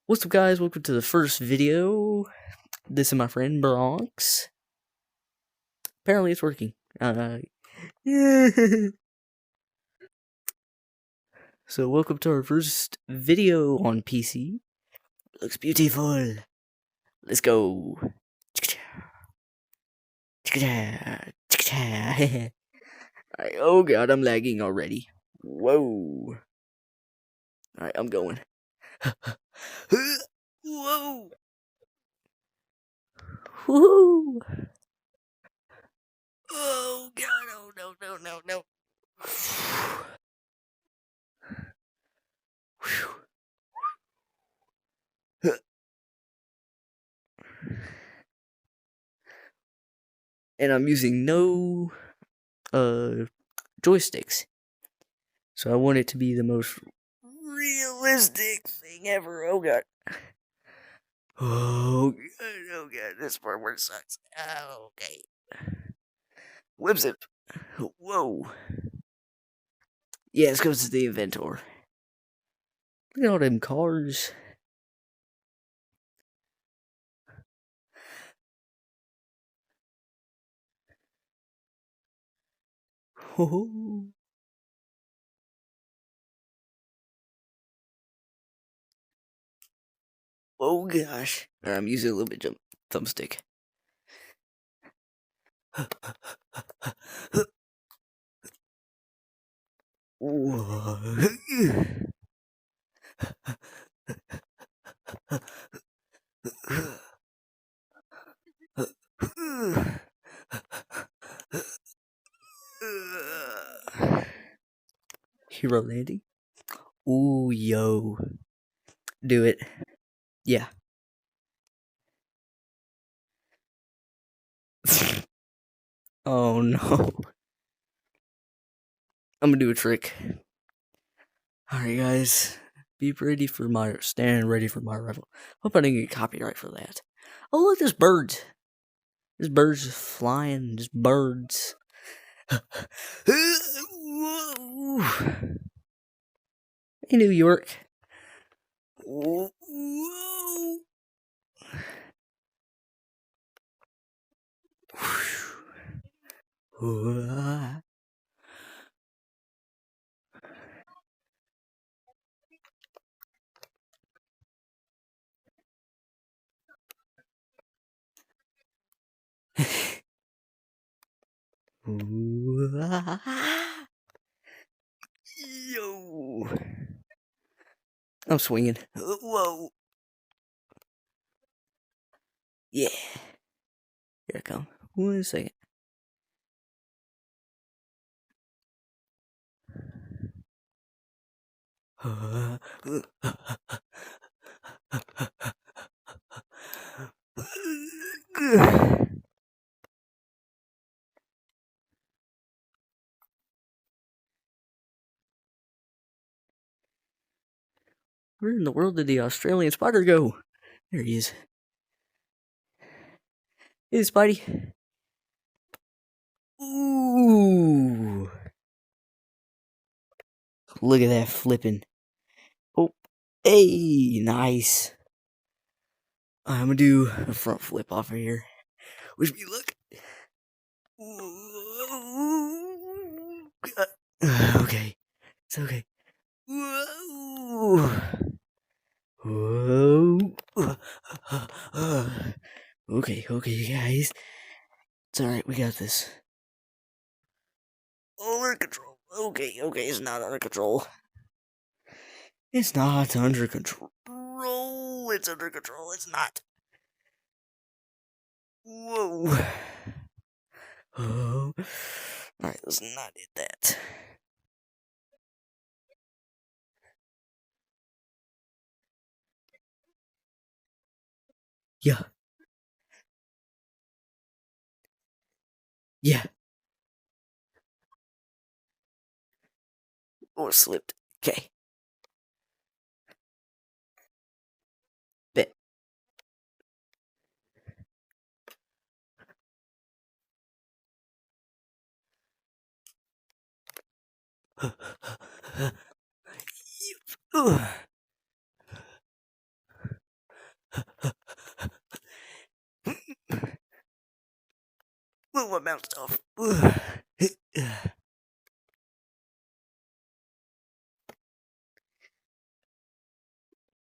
What's up, guys? Welcome to the first video. This is my friend Bronx. Apparently it's working. So welcome to our first video on PC. Looks beautiful. Let's go. Alright, oh god, I'm lagging already. Whoa. Alright, I'm going. Whoa. Woo. Oh god, oh no. And I'm using no joysticks. So I want it to be the most realistic thing ever. Oh god. Oh god, this part where it sucks. Okay. Whip zip. Whoa. Yeah, this goes to the inventor. Look at all them cars. Oh. Oh gosh. Alright, I'm using a little bit of thumbstick. Hero landing. Ooh, yo. Do it. Yeah. Oh no. I'm gonna do a trick. Alright, guys. Stand ready for my arrival. Hope I didn't get copyright for that. Oh, look, there's birds. There's birds just flying. Just birds. Whoa. Hey, New York. Whoa. Yo. I'm swinging. Whoa. Yeah. Here I come. 1 second. Where in the world did the Australian spider go? There he is. Hey, Spidey. Ooh. Look at that flipping. Oh. Hey, nice. I'm gonna do a front flip off of here. Wish me luck. Okay. It's okay. Whoa. Whoa. Okay, guys. It's alright, we got this. Under control. Okay, it's not under control. It's not under control. It's under control. It's not. Whoa. Oh. Alright, let's not hit that. Yeah. Yeah. Or slipped. Okay. Bet.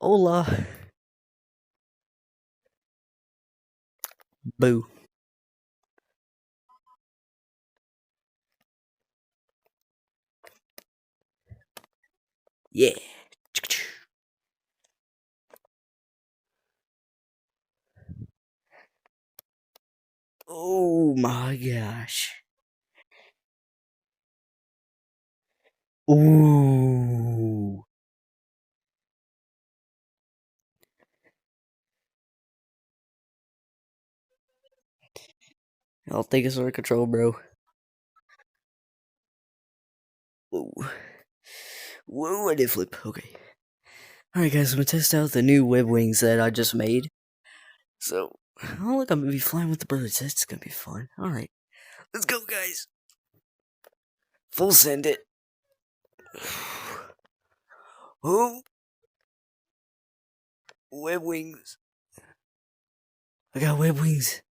Hola. Boo. Yeah. Oh my gosh. Ooh. I'll take us under control, bro. Whoa. Whoa, I did flip. Okay. Alright, guys, I'm gonna test out the new web wings that I just made. So, oh, look, I'm gonna be flying with the birds. That's gonna be fun. Alright. Let's go, guys. Full send it. Oh, web wings. I got web wings.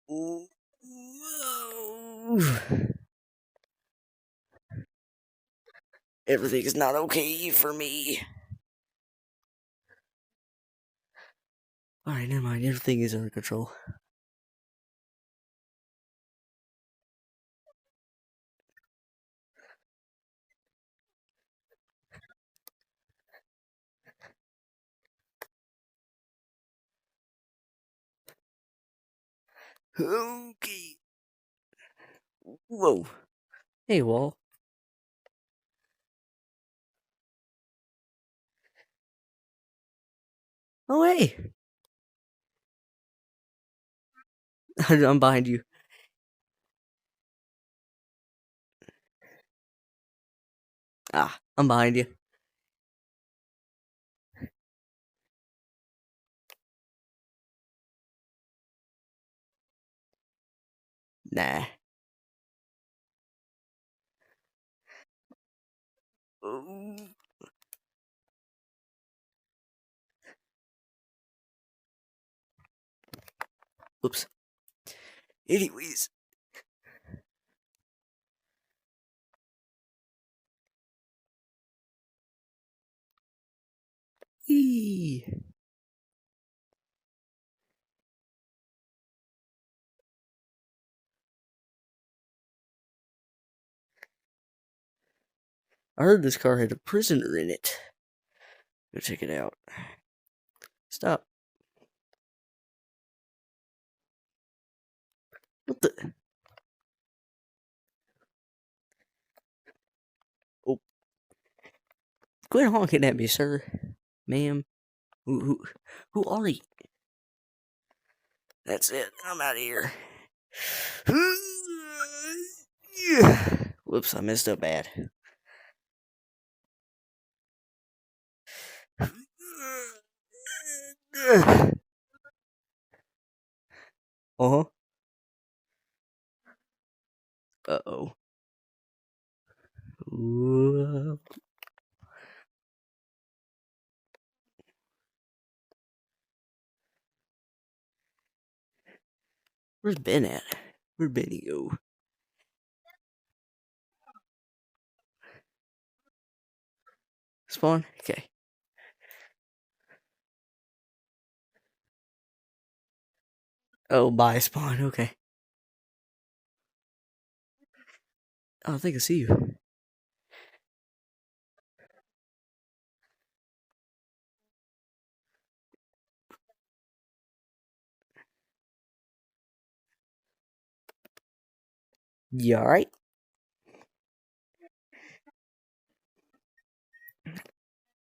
Whoa. Everything is not okay for me. Alright, never mind. Everything is under control. Okay. Whoa. Hey, Wall. Oh, hey. I'm behind you. Ah, I'm behind you. Nah. Oh. Whoops. Anyways. Eee. I heard this car had a prisoner in it. Go check it out. Stop. What the? Oh, quit honking at me, sir. Ma'am. Who are you? That's it. I'm out of here. Whoops, I messed up bad. Uh-huh. Uh-oh. Ooh. Where's Ben at? Where'd Benny go? Spawn? Okay. Oh, bye, Spawn. Okay. Oh, I think I see you. You alright?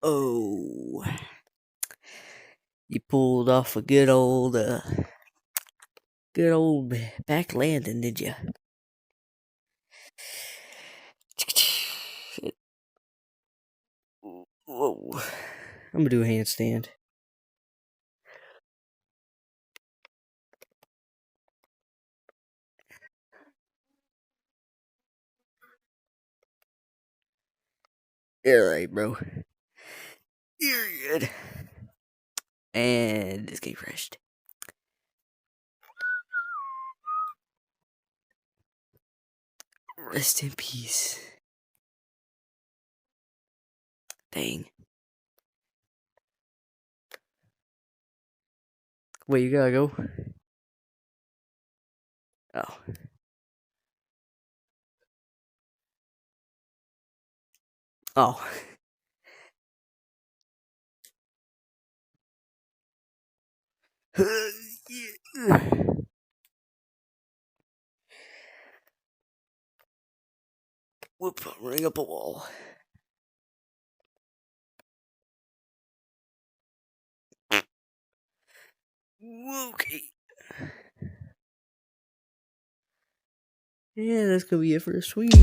Oh. You pulled off a good old back landing, did you? Whoa. I'm gonna do a handstand. Alright, bro. You're good. And escape crashed. Rest in peace. Dang. Wait, you gotta go? Oh. Oh. Whoop, I'm running up a wall. Okay. Yeah, that's gonna be it for this week.